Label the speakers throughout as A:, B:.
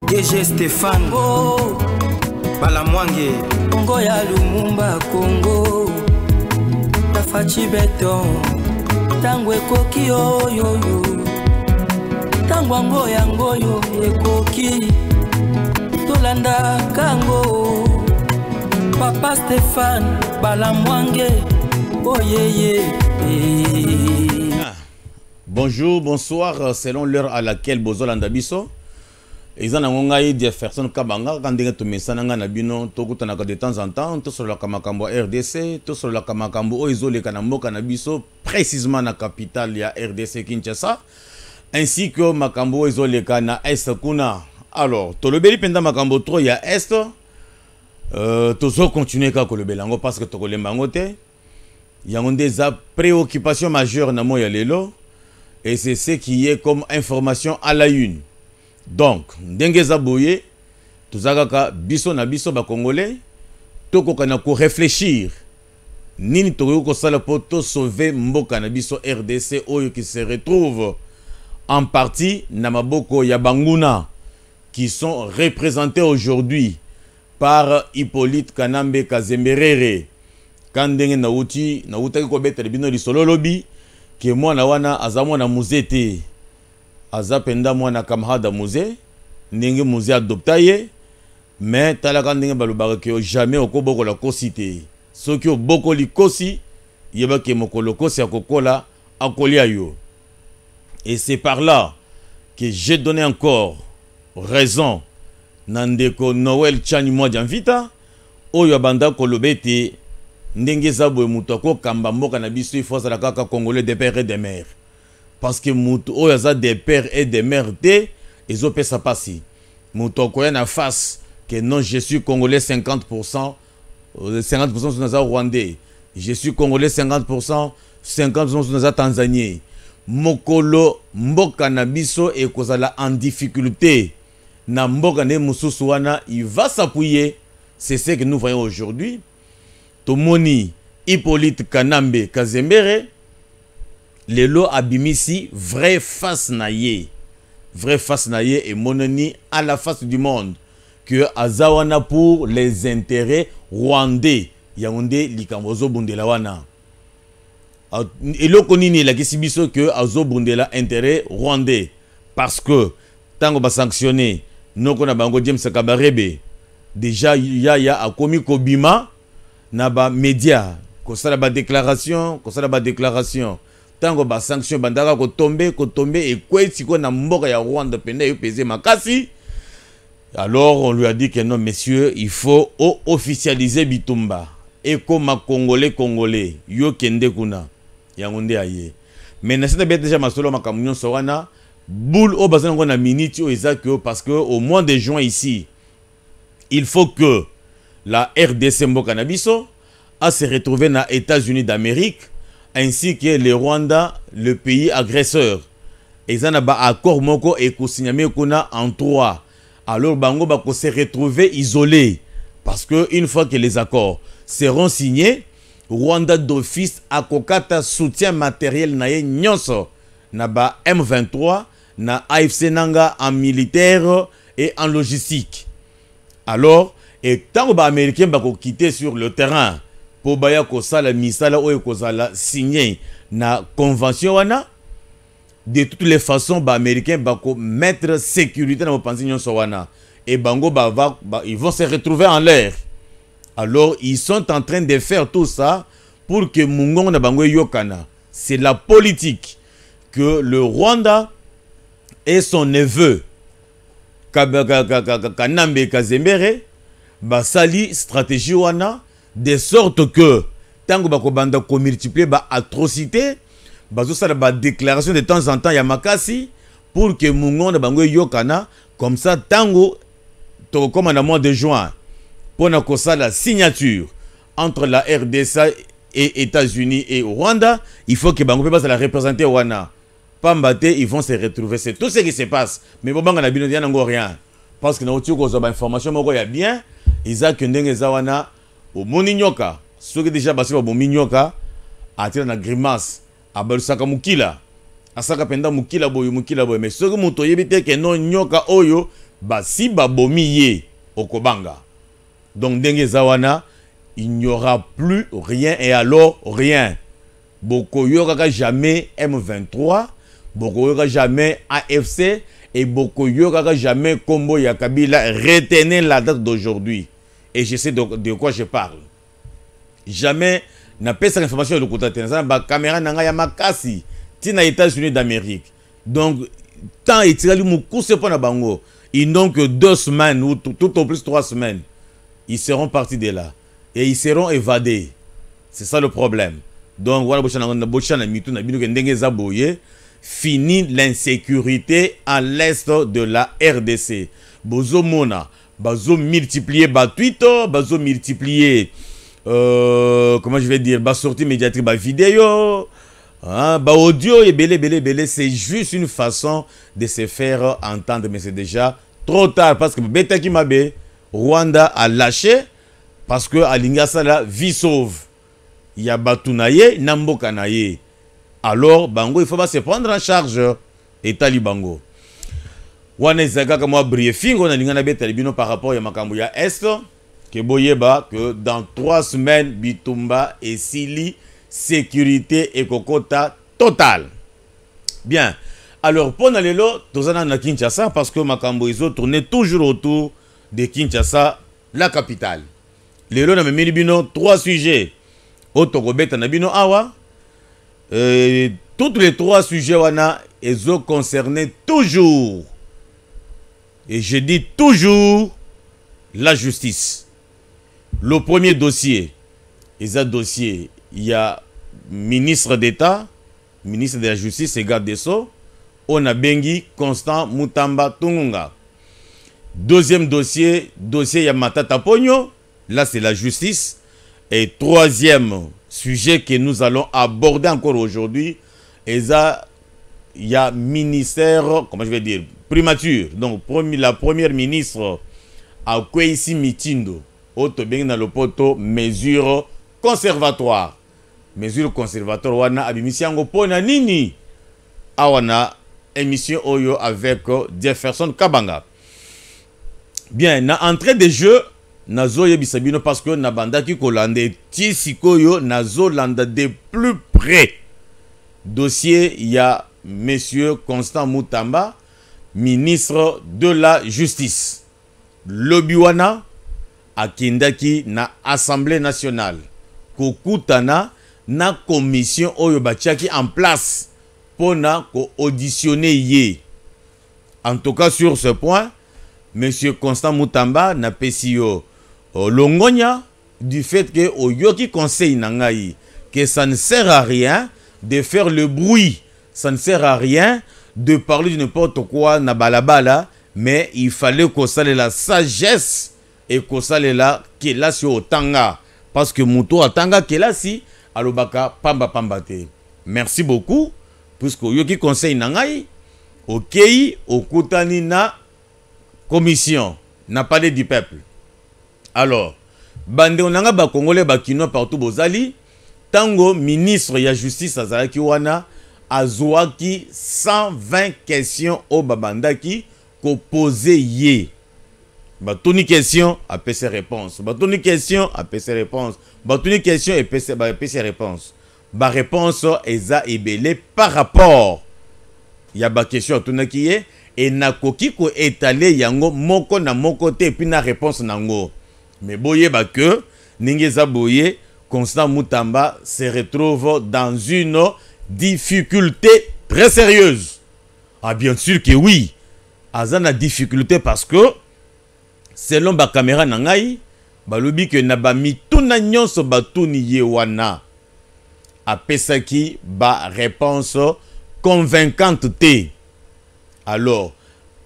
A: DG Stéphane
B: oh.
A: Balamwange
B: Congo ya Lumumba Congo Tafachi beton Tango ekoki oyoyo Tango ango yangoyo ekoki Tolanda kango Papa Stéphane Balamwange oh yeah.
C: Bonjour, bonsoir, selon l'heure à laquelle Bozolanda biso. Ils en ont des personnes kabanga quand ils ont mis ça dans la bino de temps en temps tout sur la kamakambo RDC tout sur la kamakambo isolé kanambo kanabiso précisément na capitale ya RDC Kinshasa ainsi que makambo isolé kana est kuna. Alors to le beli penda makambo trop ya est to zo continuer ka ko le belango parce que to ko le mangote ya des préoccupations majeures na mo ya lelo et c'est ce qui est comme information à la une. Donc, ndengeza boye, tuzagaka biso na biso ba congolais, toko kana ko réfléchir. Nini toko ko sala poto sauver mboka na biso RDC oyo qui se retrouve en partie na maboko ya banguna qui sont représentés aujourd'hui par Hippolyte Kanambe Kazemberere. Kandenge na uti ko betere bino lisolo lobi ke mwana wana azamwa na muzete. Azapenda mwana kamhada musée ndenge musée adoptaye mais talaka ndenge balobaka ke jamais okoboko la kosite soki oboko likosi yeba ke mokolo kosi akokola akolia yo. Et c'est par là que j'ai donné encore raison nandeko Noël Chani mwa janvita oyo abanda kolobete ndenge zabo mutako kamba mboka na biso ifosa la kaka congolais des pères et des mères. Parce que moutou oyaza des pères et des mères et ils ont fait ça passer. Moutou koya na face que non je suis congolais 50%, 50% sont naza rwandais. Je suis congolais 50%, 50% sont naza tanzanien. Mokolo mboka na biso et kozala en difficulté. Na mboka ne mususu wana il va s'appuyer. C'est ce que nous voyons aujourd'hui. Tomoni Hippolyte Kanambe Kazembere le lo abimisi vrai face naye et mononi à la face du monde que azawana pour les intérêts rwandais yaonde likambozo bundela wana eloko nini la kisibiso que azo bundela intérêt rwandais parce que tango ba sanctionner noko na bango James Kabarebe déjà ya akomi kobima na ba média ko sala ba déclaration tango ba sanction bandaka ko tomber et kweti ko na mboka ya Rwanda pende yo pesé makasi. Alors on lui a dit que non messieurs, il faut officialiser Bitumba et comme congolais yo kende kuna yangonde aye. Mais na sita déjà masolo makamunyo sorana boule au bazan ko na minute o ezaki parce que au mois de juin ici, il faut que la RDC mboka na biso a se retrouver na États-Unis d'Amérique ainsi que le Rwanda, le pays agresseur. Et ça n'a pas accord moko et kosigname kuna en 3. Alors bango bako se retrouver isolé parce que une fois que les accords seront signés, Rwanda d'office akokata soutien matériel na ye nyonso na ba M23 na AFC nanga en militaire et en logistique. Alors et tant que américain bako quitter sur le terrain pour baya ko sala misala oyo ko sala signé na convention wana de toutes les façons ba américain bako mettre sécurité na panzinyo so wana et bango ils vont se retrouver en l'air. Alors ils sont en train de faire tout ça pour que mungongo na bango yokana. C'est la politique que le Rwanda et son neveu Kanambe Kazembere basali stratégie wana de sorte que tango bako banda ko multiplier ba atrocité bazo sala ba déclaration de temps en temps ya makasi pour que mungongo na bango yokana comme ça tango to comme en mois de juin pour na ko sala signature entre la RDC et États-Unis et Rwanda, il faut que bango peut pas la représenter wana pambate ils vont se retrouver. C'est tout ce qui se passe mais bon banga na bino dia nango rien parce que na otu ko zo ba information moko ya bien Isaac ndenge zawana au moninyoka ceux qui déjà passé au moninyoka atira na grimace abalusaka mukila asaka penda mukila boyo mais ceux qui muto yebite que non nyoka oyo ba si babomi ye okobanga. Donc ndenge zawana, il n'y aura plus rien et alors rien. Boko yoka jamais M23, Boko yoka jamais AFC et Boko yoka jamais Kombo Yakabila. Retenez la date d'aujourd'hui. Et je sais de quoi je parle. Jamais n'a pas cette information de côté de la caméra n'a pas makasi. Tina États-Unis d'Amérique. Donc tant et tirali moukou c'est pas na bango. Ils n'ont que 2 semaines ou tout au plus 3 semaines. Ils seront partis de là et ils seront évadés. C'est ça le problème. Donc voilà, fini l'insécurité à l'est de la RDC. Bozo mona, bazo multiplier ba Twitter, bazo multiplier comment je vais dire, ba sortie médiatique, ba vidéo, hein, ba audio et belé, c'est juste une façon de se faire entendre, mais c'est déjà trop tard parce que Beta Kimabe, Rwanda a lâché parce que Alingasa la vie sauve. Il y a Batunaye, Namboka naye. Alors, Bango, il faut pas se prendre en charge. Et Talibango. Wane Zaga comme moi briefing, on a l'ingana bête talibino par rapport à Makambuya Est. Que boyeba que dans 3 semaines, Bitumba et Sili, sécurité et kokota totale. Bien. Alors, pour Nalelo, tous en a Kinshasa parce que Makambuizo tournait toujours autour de Kinshasa, la capitale. Lelo na memeli bino 3 sujets. Otokobeta na bino awa. Tous les 3 sujets wana ils ont concerné toujours. Et je dis toujours la justice. Le premier dossier, il y a ministre d'État, ministre de la Justice et garde des Sceaux, on a Bengi Constant Mutamba Tungunga. Deuxième dossier, Yamatata Pogno, là c'est la justice. Et troisième sujet que nous allons aborder encore aujourd'hui, il y a ministère, comment je vais dire, primature. Donc la première ministre a Kwesi Mitindo, auto bien dans le poteau, mesure conservatoire. Mesure conservatoire, wana abimisiango pona nini. Awana émission Oyo avec Jefferson Kabanga. Bien, na entrée de jeu, nazo yebisabino parce que na bandaki kolande tisikoyo nazo landa de plus près. Dossier, il y a monsieur Constant Mutamba, ministre de la Justice. Lobiwana akindaki na Assemblée nationale. Kokutana na commission oyo batiaki en place pour na ko auditionner yé. En tout cas sur ce point, monsieur Constant Mutamba n'a pas si longonia du fait que au yoki conseil nangai que ça ne sert à rien de faire le bruit, ça ne sert à rien de parler de n'importe quoi na balabala, mais il fallait qu'on sache la sagesse et qu'on sache la kela si otanga parce que muto atanga kela si alobaka pamba pambate. Merci beaucoup puisque yoki conseil nangai okei okutani na commission n'a parlé du peuple. Alors, bande onanga ba congolais ba kino partout bozali, tango ministre ya justice azalaki wana azwaki 120 questions au babandaki ko poser yé. Batoni question a ses réponses. Batoni question a ses réponses. Batoni question et ses réponses. Ba réponse eza ebele par rapport ya ba question tonaki ye et nakoki ko étaler yango moko na moko te puis na réponse nango. Mais boye ba que ningeza boye Constant Mutamba se retrouve dans une difficulté très sérieuse. Ah bien sûr que oui. Azana difficulté parce que selon ba caméra nangai balobi que na ba mituna nyonso batuni yewana apesaki ba réponse convaincante te. Alors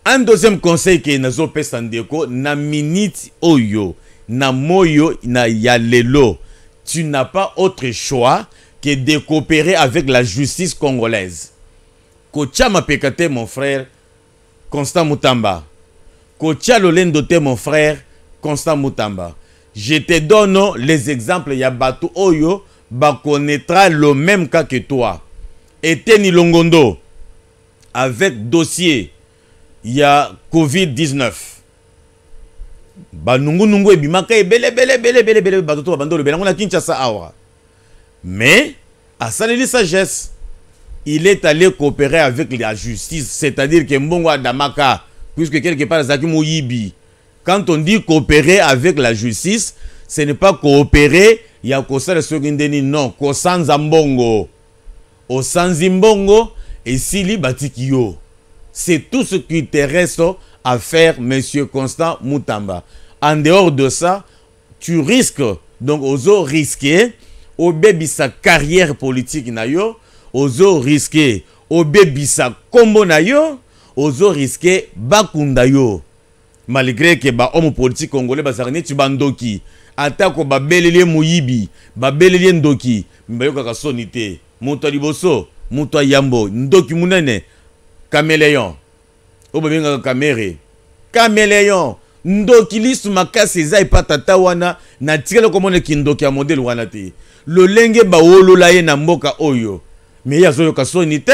C: un deuxième conseil que nazo pesandeko na minute oyo na moyo na yalelo, tu n'as pas autre choix que de coopérer avec la justice congolaise. Kocha mapekate mon frère Constant Mutamba. Kocha lolendote mon frère Constant Mutamba. Je te donne les exemples ya batu oyo ba connaîtra le même cas que toi. Eteni Longondo avec dossier il y a Covid-19. Banungu ebimaka bele batoto bandolo belango na Kinshasa awa. Mais à sa sagesse, il est allé coopérer avec la justice, c'est-à-dire que mbongo adamaka puisque quelque part zaki moyibi. Quand on dit coopérer avec la justice, ce n'est pas coopérer ya kosala sokindeni non, kosanza mbongo. Au sanzimbongo et sili batikio. C'est tout ce qui te reste à faire, monsieur Constant Moutamba. En dehors de ça, tu risques, donc, oso risquer, au bébé sa carrière politique na yo, oso risquer, au bébé sa combo na yo, oso risquer bakunda yo. Malgré que ba homme politique congolais basarne tu bandoki, atako ba belele muyibi, ba belele ndoki, mbayoka ka sonité, muto liboso, muto yambo, ndoki munene, caméléon. Obenga kamere. Caméléon. Ndoki lisu makasi za ipatata wana na tikelo komone kindoki ya modèle wana te. Le lenge ba wolola ye na mboka oyo. Mais ya zo yoka sonité.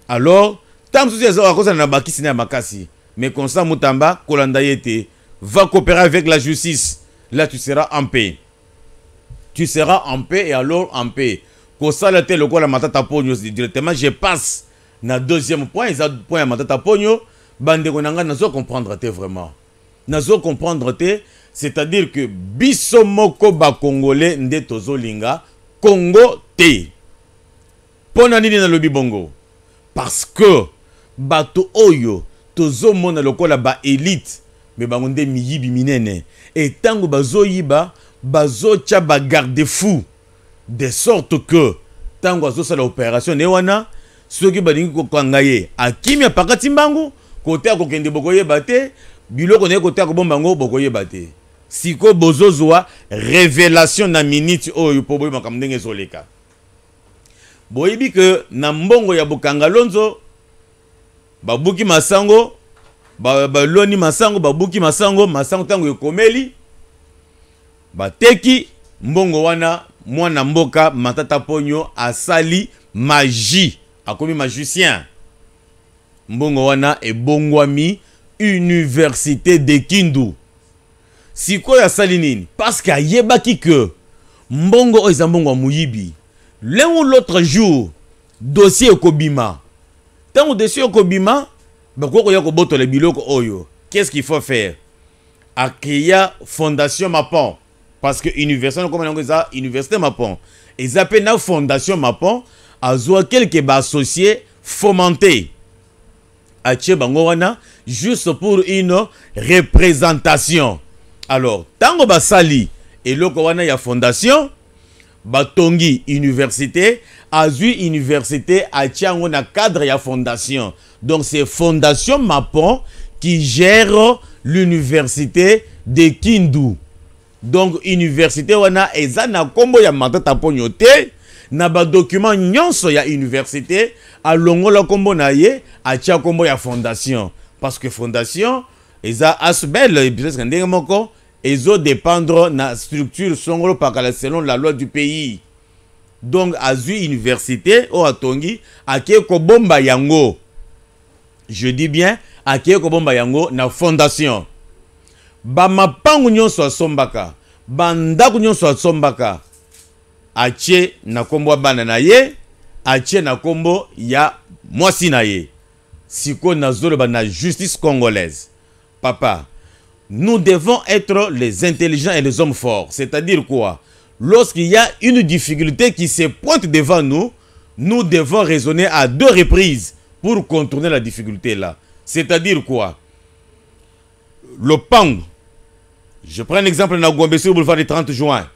C: Alors, tam souci za wakosa na bakisi na makasi. Mais Constant Moutamba kolanda yete va coopérer avec la justice. Là tu seras en paix. Tu seras en paix et alors en paix. Kosala te lokola matata ponyo directement je passe na deuxième point, ça point matata ponyo. Bande konanga nazo comprendre te vraiment. Nazo comprendre te, c'est-à-dire que biso moko ba congolais nde tozolinga Congo te. Pona nini na lobi bongo? Parce que bato oyo tozo mona lokola ba élite mais bango nde miyibi minene et tango bazo yiba bazo tia ba garde-fou de sorte que tango azo sala opération ne wana soki balingi ko kangaye akimia pakati mbangu côté ko kende bokoye baté biloko ne côté ko bombango bokoye baté siko bozozwa révélation na minute oyo po boye makamndenge zoleka boyebi que na mbongo ya Bokangalonzo babuki masango baloni masango babuki masango tango ekomeli bateki mbongo wana mwana mboka Matata Ponyo asali magie akomi magicien mbongo wana ebongwami université de Kindu sikoyo asali nini parce que ayebaki que mbongo oyo eza mbongo muyibi l'un ou l'autre jour dossier ekobima tango dossier ekobima bakoko ya kobotola biloko oyo qu'est-ce qu'il faut faire akia fondation Mapon parce que université comme on dit université Mapon et zappé na fondation Mapon azwa quelque ba associé fomenté atie bango wana juste pour une représentation. Alors tango basali et loko wana ya fondation batongi université azui université atiango na cadre ya fondation. Donc c'est fondation Mapon qui gère l'université de Kindu. Donc université wana eza na kombo ya Matata Ponyo te na ba document nyonso ya université alongola kombo na ye atia kombo ya fondation parce que fondation eza asbel peut-être ndenge moko ezo dépendre na structure songolo pakala selon la loi du pays. Donc azui université o atongi ake ko bomba yango. Je dis bien ake ko bomba yango na fondation. Ba mapangu nyonso asombaka, bandaku nyonso asombaka. Ache na kombo bana na ye, ache na kombo ya mwasi na ye. Siko na zolo na justice congolaise. Papa, nous devons être les intelligents et les hommes forts. C'est-à-dire quoi? Lorsqu'il y a une difficulté qui se pointe devant nous, nous devons raisonner à deux reprises pour contourner la difficulté là. C'est-à-dire quoi? Le Pang. Je prends un exemple dans Gombe sur le boulevard du 30 juin.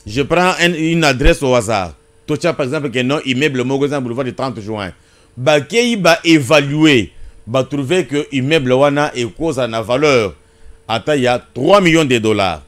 C: Je prends une adresse au hasard. Tocha par exemple que non immeuble Mogozan boulevard du 30 juin. Bakei ba évaluer, ba trouver que immeuble wana est cause à la valeur. Attends, il y a 3 millions de dollars.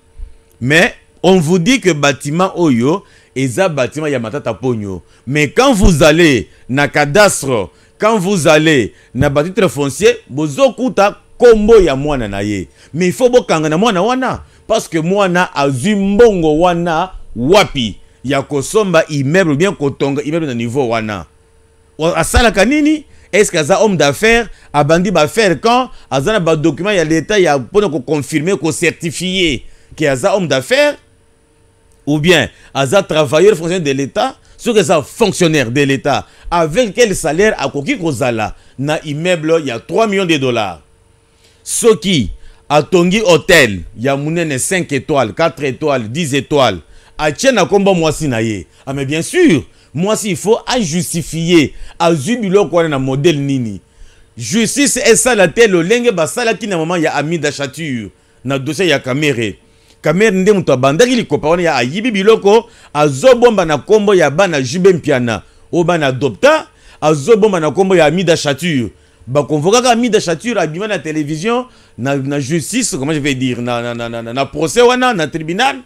C: Mais on vous dit que bâtiment Oyo est un bâtiment ya Matata Ponyo. Mais quand vous allez na cadastre, quand vous allez na bâtiment foncier, bozokuta kombo ya mwana na ye. Mais il faut bokanga na mwana wana parce que mwana azumbongo wana wapi ya kosomba immeuble bien kotonga immeuble na niveau wana. Asala kanini est-ce que ça homme d'affaires a bandi ba faire quand azana ba document ya l'état ya pour confirmer ko certifier que ça homme d'affaires ou bien aza travailleur fonctionnaire de l'état, ce que ça fonctionnaire de l'état avec quel salaire a koki kozala na immeuble il y a 3 millions de dollars. Ce qui a tongi hôtel ya munene 5 étoiles, 4 étoiles, 10 étoiles. A tienne à combat moi si naie. Ah mais bien sûr, moi si il faut à justifier à zubilo quoi na modèle nini. Justice est ça la telle lenge basala ki na moment ya ami d'achature na dossier ya caméré. Caméré ndé muto bandaki likopa wana ya ayibi biloko azobomba na kombo ya bana jube mpiana o bana adopta azobomba na kombo ya ami d'achature. Ba convoquer ami d'achature abima na télévision na justice comment je vais dire na procès wana na tribunal.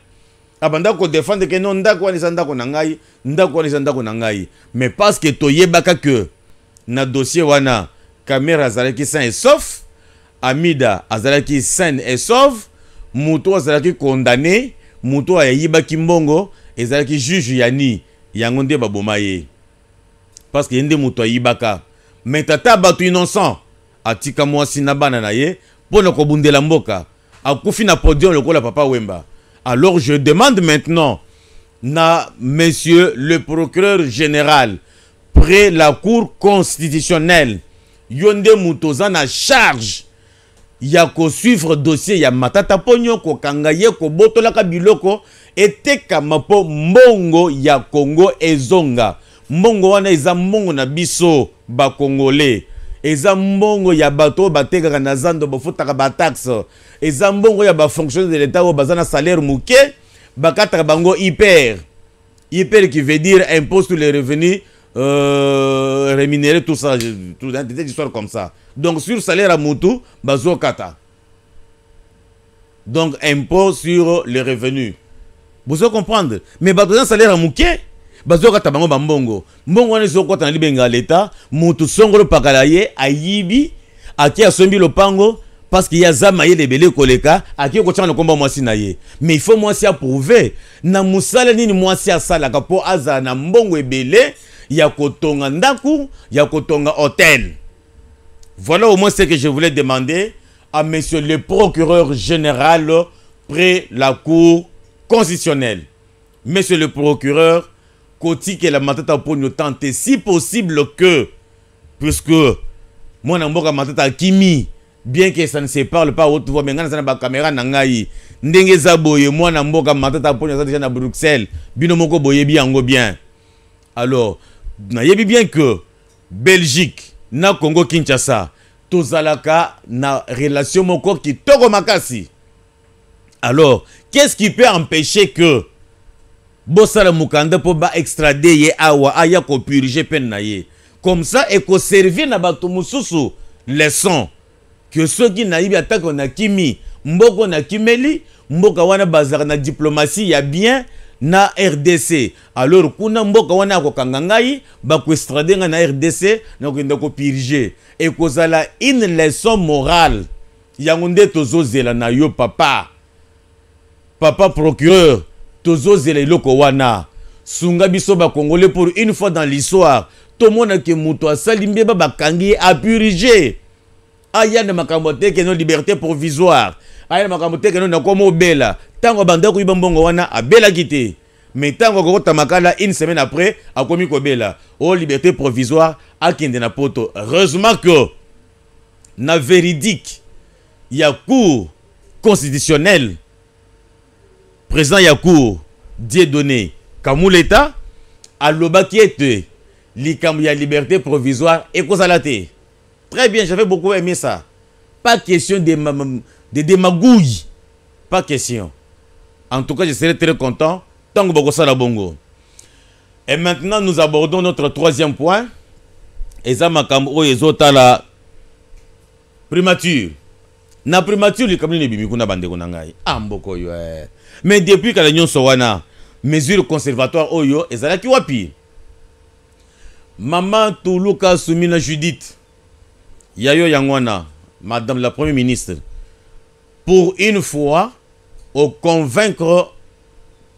C: Abanda ko défendre que non ndako wana ndako na ngai ndako wana ndako na ngai mais parce que toyebaka que na dossier wana caméra azalaki sain et sauf Amida azalaki sain et sauf muto azalaki condamné muto ayibaki mbongo ezalaki juge yani yango nde baboma ye parce que yende muto ayibaka mais tata batu innocent atika mwasi na bana na ye pona ko bundela mboka akufi na podium lokola papa Wemba. Alors je demande maintenant na monsieur le procureur général près la cour constitutionnelle yonde mutoza na charge ya ko suivre dossier ya Matata Ponyo ko kangaye ko botola ka biloko eteka mapo mbongo ya Congo ezonga mbongo wana eza mbongo na biso ba congolais eza mbongo ya bato batekaka na zando bafutaka ba taxe eza mbongo ya ba fonctionnaire de l'état o bazana salaire muke bakataka bango hyper qui veut dire impôt sur les revenus rémunérés tout ça tout des histoires comme ça donc sur salaire à mutu bazo kata donc impôt sur les revenus vous devez comprendre mais bato salaire à muke bazo kata bango bambongo mbongo wana zo kota na libenga l'état mutu songolo pakalaye ayibi aki asombi lopango parce qu'il y a zamaye lebele koleka aki ko tshana komba mwasi na ye mais il faut mwasi a prouver na musala nini mwasi asala ka po aza na mbongo ebele ya kotonga ndaku ya kotonga hôtel. Voilà au moins ce que je voulais demander à monsieur le procureur général près la cour constitutionnelle. Monsieur le procureur Koti que la Matata Ponyo tenter si possible que puisque moi namboka Matata Kimi bien que ça ne se parle pas haute voix mais ngana sana ba caméra na ngai ndenge za boye moi namboka Matata Ponyo za déjà na Bruxelles bino moko boye bi yango bien. Alors na yebi bien que Belgique na Congo Kinshasa tozalaka na relation moko ki toko makasi. Alors qu'est-ce qui peut empêcher que Bossala Mukanda pour ba extrader ye awa aya ko purger peine na ye comme ça et ko servir na bato mususu leçon que ceux qui na yibi attaque na kimi mboko na kimeli mboka wana bazar na diplomatie ya bien na RDC alors kuna mboka wana ko kangangai ba ko extrader na RDC na ko ndako purger et ko zala une leçon morale yangonde tozozela na yo papa procureur tozo zele loko wana sunga biso ba congolais pour une fois dans l'histoire to mona ke muto asalimbe ba bakangi a puriger aya na makambo te ke no liberté provisoire aya na makambo te ke no na komo bela tango banda ko ibambongo wana abela kité mais tango ko tamakala une semaine après akomi ko bela o liberté provisoire akende na poto. Heureusement que na véridique ya cour constitutionnelle président Yacour Dieudonné Kamuleta a loba qui était la liberté provisoire et Kozalate. Très bien, j'avais beaucoup aimé ça. Pas question de démagouille. Pas question. En tout cas, je serai très content. Tant que Bogosa la Bongo. Et maintenant, nous abordons notre troisième point. Et ça, ma cambo et la primature. Na primature, les kamini bimi kuna bande kunangai. Amboko yo. Mais depuis que l'Union Sowana, mesure conservatoire oyo, ezalaki wapi. Maman Toulouka Soumina Judith, Yayo Yangwana, Madame la Première ministre, pour une fois, au convaincre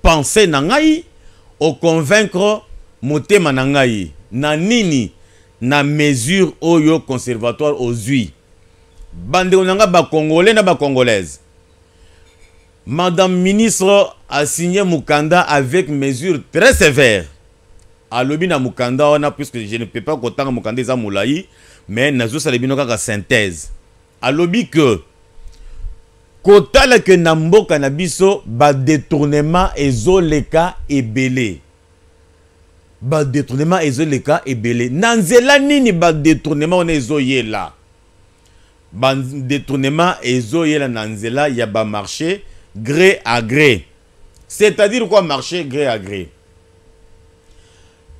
C: penser nangai, au convaincre motema nangai, nanini, na mesure oyo conservatoire ozui bande onanga ba congolais na ba congolaise. Madame ministre a signé Mukanda avec mesure très sévère. Alobi na Mukanda on a, puisque je ne peux pas kotanga Mukanda za moulayi, mais nazo salebino kaka synthèse. Alobi que kotala que na mboka na biso ba détournement ezoleka ebele. Ba détournement ezoleka ebele. Nanzela nini ba détournement on ezoyela. Ba détournement ezoyela nanzela ya ba marché gré à gré. C'est-à-dire quoi marché gré à gré?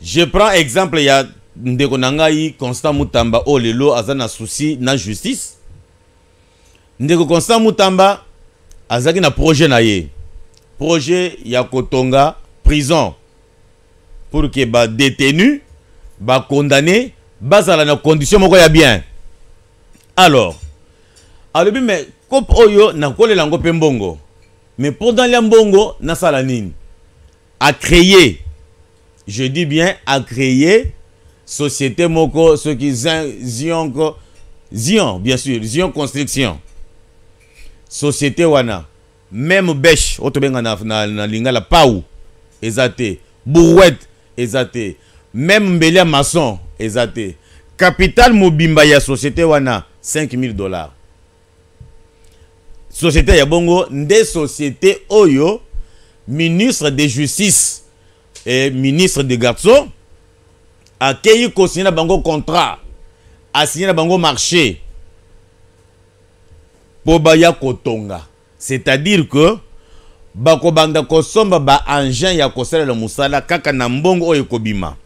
C: Je prends exemple, il y a ndeko nangai Constant Mutamba o lelo azana souci na justice. Ndeko Constant Mutamba azaki na projet na ye. Projet ya kotonga prison pour que ba détenu ba condamné bazala na condition moko ya bien. Alors alobi mais kop oyo na kolela ngo pe mbongo. Mais pendant les mbongo na sala nini? A créer, je dis bien à créer société moko ce qui Zion bien sûr Zion construction société wana même bêche otobenga na lingala pau ezate brouette ezate même mbelia maçon ezate capital mobimba ya société wana $5,000. Société ya bongo nde société oyo ministre de justice et ministre de garçon a keyi ko signé bango contrat, a signé bango marché po baya kotonga. C'est-à-dire que bako banda ko somba ba engin ya kosala le musala kaka na mbongo oyo kobima.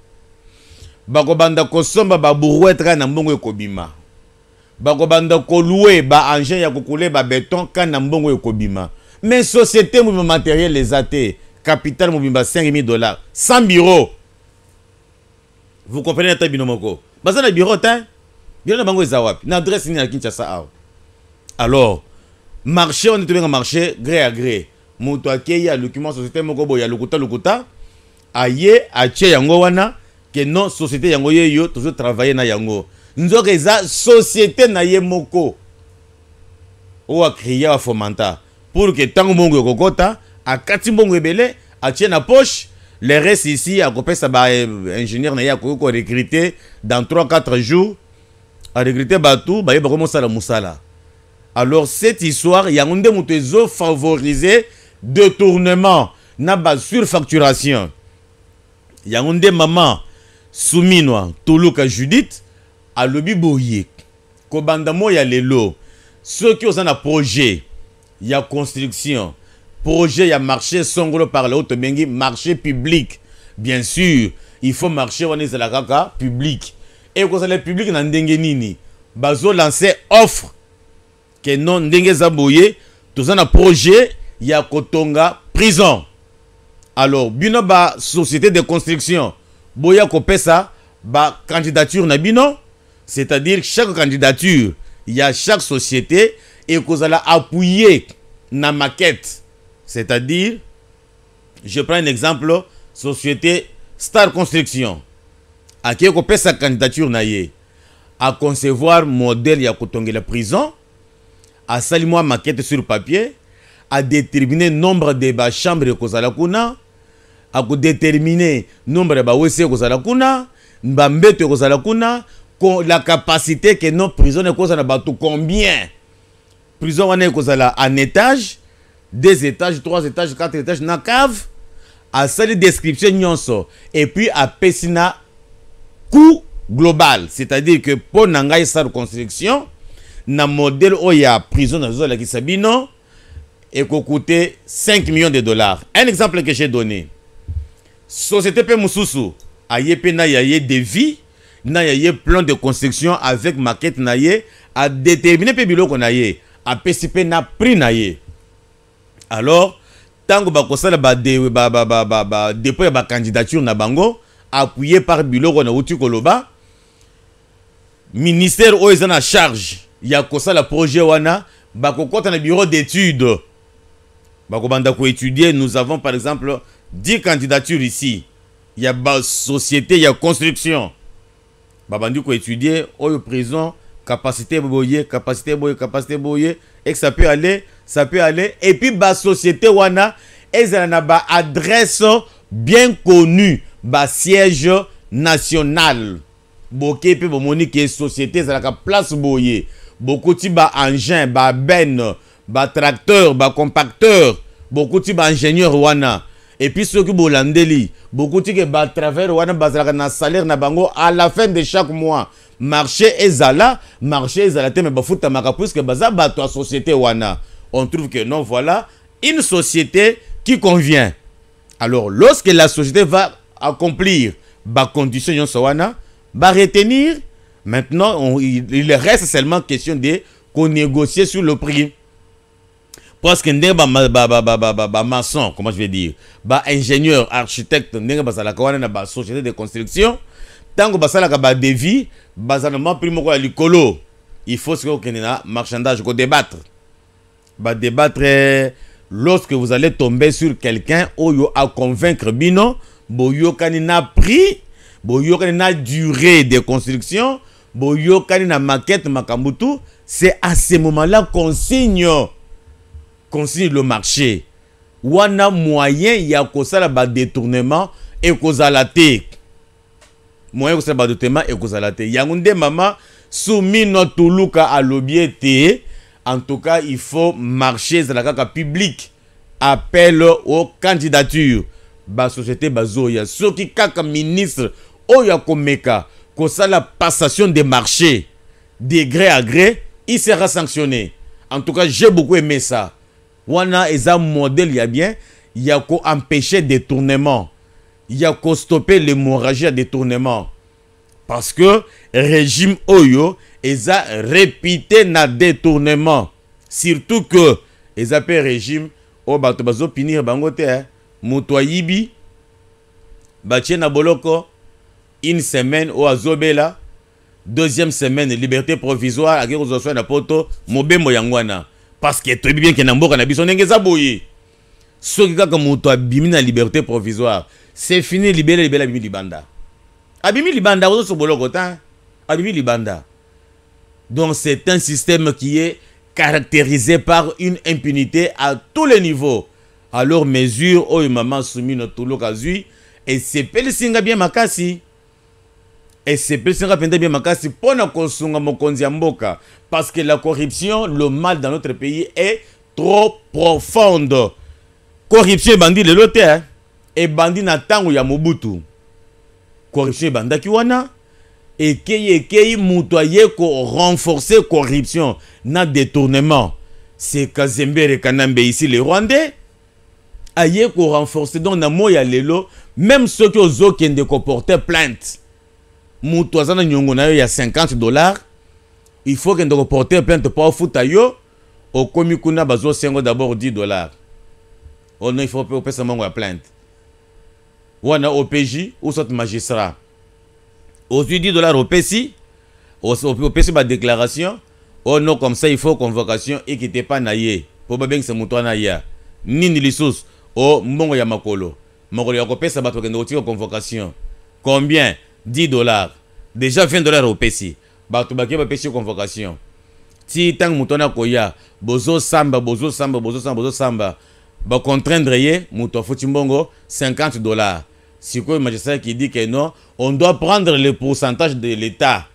C: Bako banda ko somba ba brouette na mbongo oyo kobima. Bako banda ko louer ba engin ya kokule ba béton kana mbongo oyo kobima. Mais société mobimba matériel les até capital mobimba $5,000 sans bureau. Vous comprenez ta binomoko? Baza na bureau ta bureau na bango ezawapi na adresse ni na Kinshasa. Alors marché on est bien marché gré à gré. Muto akeya document société moko boya lukuta aye ache yango wana que non société yango yeyo toujours travailler na yango. Nzoka eza société na ye moko o a créé a fomenta pour que tango mongo kokota a kati mbongo ebele a tient na poche les restes ici a copé ça ba ingénieur na ya ko recruter dans 3-4 jours a recruter batou ba yeba comment ça la musala. Alors cette histoire yangonde mutezo favoriser détournement na ba surfacturation yangonde maman Souminwa Toluka Judith a lobi boye ko bandamo ya lelo ceux qui ont un projet il y a construction projet il y a marché songolo par la haute bengi marché public bien sûr il faut marcher on est la kaka public et ko ça le public na ndenge nini bazo lancer offre que non ndenge zaboye tous un projet il y a kotonga prison. Alors bino ba société de construction boya ko pesa ba candidature na bino, c'est-à-dire chaque candidature il y a chaque société et qu'on allait appuyer na maquette. C'est-à-dire, je prends un exemple, société Star Construction. À qui on peut sa candidature naie à concevoir modèle ya kotonga la prison, à salir maquette sur papier, à déterminer nombre de ba chambres kozala kuna, à déterminer nombre de ba WC kozala kuna, mbambeto kozala kuna, la capacité que nos prisons kozala bato combien. Prison wana kozala en étage, 2 étages, 3 étages, 4 étages na cave, à salle description nyonso et puis à pesina coût global, c'est-à-dire que pour nangai sa construction na modèle oya prison na zola ki sabino et ko coûter $5 millions. Un exemple que j'ai donné. Société pe mususu aye pe na yaye devis na yaye plan de construction avec maquette na ye a déterminer pe biloko na ye a pesipe na prix na ye. Alors tango ba kosala ba dépôt ba candidature na bango appuyé par biloko na uti koloba ministère o ezana charge ya kosala projet wana ba kokota na bureau d'études ba ko banda ko étudier. Nous avons par exemple 10 candidatures ici. Il y a ba société, il y a construction. babandi ko étudier au prison capacité boye et que ça peut aller et puis ba société wana ezala na ba adresse bien connue ba siège national boké pe bomoni ke société ezala ka place boye beaucoup ti ba engin ba ben ba tracteur ba compacteur beaucoup ti ba ingénieur wana et puis ceux qui bolandeli beaucoup ti ke ba travers wana bazala na salaire na bango à la fin de chaque mois marché ezala te mais bafuta maka puisque baza bato a société wana on trouve que non, voilà une société qui convient. Alors lorsque la société va accomplir ba condition yon wana va retenir. Maintenant il reste seulement question de qu'on négocie sur le prix. Parce que ba maçon, comment je vais dire, ba ingénieur, architecte, ndenge basala kawana na ba société de construction, tango basala ka ba devis, basalement primo ko likolo. Il faut ce que na marchandage ko débattre. Ba débattre lorsque vous allez tomber sur quelqu'un oyo à convaincre bino, boyo kanina prix, boyo kanina durée de construction, boyo kanina maquette makambutu, c'est à ce moment-là qu'on signe le marché. Wana moyen ya kosala ba détournement et kozalate. Moyen kosala ba détournement et kozalate. Yangunde mama soumis notre tuluka à l'obéité. En tout cas, il faut marcher dans la kaka public. Appel aux candidatures. Ba société bazoya. Ce qui kaka ministre oya komeka kosala passation des marchés de gré à gré, il sera sanctionné. En tout cas, j'ai beaucoup aimé ça. Wana eza modèle ya bien, il y a qu'à empêcher détournement. Il y a qu'à stopper l'hémorragie à détournement. Parce que régime Oyo eza répété na détournement. Surtout que eza pe régime o bato bazo pinir bango te muto yibi batie na boloko une semaine o azobela, deuxième semaine liberté provisoire akiko zo na poto mobembo yangwana. Parce que tu bien que Namboka na biso ndenge boye. Ce qui kaka muto abimi na liberté provisoire, c'est fini libéré abimi libanda. Abimi libanda ozo boloko ta. Abimi libanda. Donc c'est un système qui est caractérisé par une impunité à tous les niveaux. Alors mesure oyo maman soumis notre lokazui et c'est pelisinga bien makasi. Et c'est plus bien makasi pour na konsunga mokonzi ya mboka parce que la corruption, le mal dans notre pays est trop profonde. Corruption et bandit le lote et bandit na tango ya Mobutu. Corruption et bandaki wana et kei mutoye ko renforcer corruption na détournement. C'est Kazembe Kanambe ici les Rwandais aye ko renforcer donc na moya lelo même ceux qui ozo kende ko porter plainte. Moutouazana nyongo na yo ya $50, il faut que porter plainte pour fouta yo au komikuna bazo sengo d'abord $10. Oh non, il faut payer sa plainte. Wana OPJ ou soit magistrat. Aujourd'hui $10 au PC, au PC ba déclaration. Oh non, comme ça il faut convocation et qui t'est pas naïe. Pour bien que c'est moutouana ya. Nini lisous. Oh mbongo ya makolo. Makolo ya kopesa bato kende otiko convocation. Combien? $10. Déjà $20 au PC. Bato baké ba PC convocation. Si tang moutona koya, bozo samba. Ba contraindre ye, mouto fouti mbongo $50. Si quoi le magistrat qui dit que non, on doit prendre le pourcentage de l'État.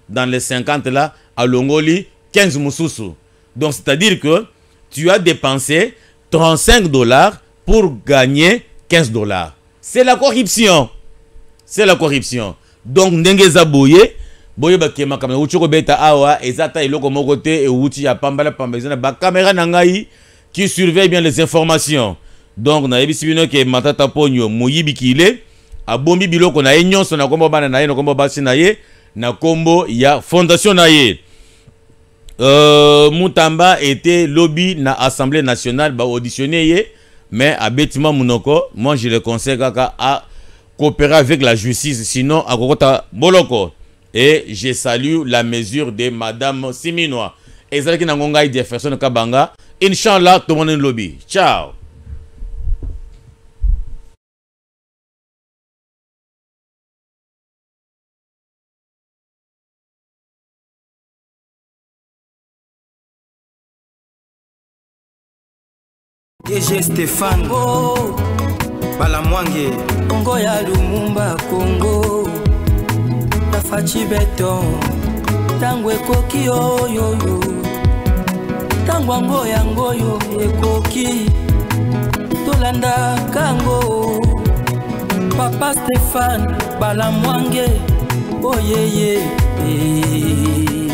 C: Dans les 50 là, à Longoli, 15 moussousou. Donc c'est-à-dire que tu as dépensé $35 pour gagner $15. C'est la corruption. C'est la corruption. Donc ndengeza boye bakema kamera uchoko beta awa ezata iloko mokote e uti ya pambala pambezana ba caméra nangai qui surveille bien les informations. Donc na yebisi bino ke matata ponyo moyibi kile abombi biloko na nyonso na kombo bana na ye na kombo basi na ye na kombo ya fondation na ye. Mutamba était lobby na Assemblée nationale ba auditionné ye mais à bêtement munoko, moi je le conseille kaka à coopérer avec la justice, sinon à Kokota Boloko. Et je salue la mesure de Madame Siminoa. Et ça qui n'a pas de Jefferson Kabanga. Inch'Allah, tout le monde est lobby. Ciao.
A: DG Stéphane
B: Congo
A: Balamwange
B: Congo ya Lumumba Congo Tafachi beton Tango ekoki oyoyo Tango ngoyo ekoki Tolanda kango Papa Stéphane Balamwange Oh yeah yeah